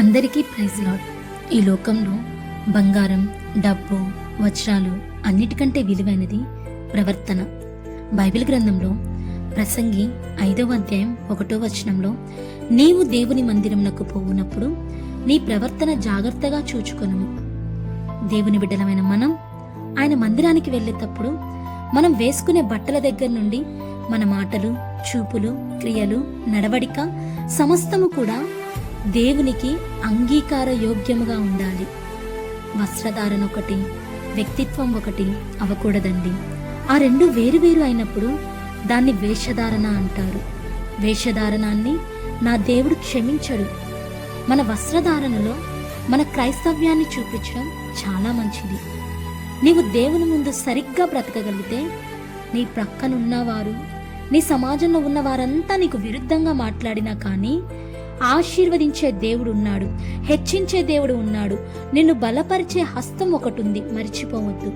అందరికీ praise lord. ఈ లోకంలో బంగారం, డబ్బు, వజ్రాలు అన్నిటికంటే విలువైనది ప్రవర్తన. బైబిల్ గ్రంథంలో ప్రసంగి 5వ అధ్యాయం 1వ వచనంలో, నీవు దేవుని మందిరమునకు పోవునప్పుడు నీ ప్రవర్తన జాగ్రత్తగా చూచుకొనుము. దేవుని బిడ్డలమైన మనం ఆయన మందిరానికి వెళ్ళేటప్పుడు మనం వేసుకునే బట్టల దగ్గర నుండి మన మాటలు, చూపులు, క్రియలు, నడవడిక సమస్తము కూడా దేవునికి అంగీకార యోగ్యముగా ఉండాలి. వస్త్రధారణ ఒకటి, వ్యక్తిత్వం ఒకటి అవ్వకూడదండి. ఆ రెండు వేరు అయినప్పుడు దాన్ని వేషధారణ అంటారు. వేషధారణాన్ని నా దేవుడు క్షమించడు. మన వస్త్రధారణలో మన క్రైస్తవ్యాన్ని చూపించడం చాలా మంచిది. నీవు దేవుని ముందు సరిగ్గా బ్రతకగలిగితే నీ ప్రక్కనున్నవారు, నీ సమాజంలో ఉన్న వారంతా నీకు విరుద్ధంగా మాట్లాడినా కానీ ఆశీర్వదించే దేవుడు ఉన్నాడు, హెచ్చించే దేవుడు ఉన్నాడు. నిన్ను బలపరిచే హస్తం ఒకటి ఉంది, మర్చిపోవద్దు.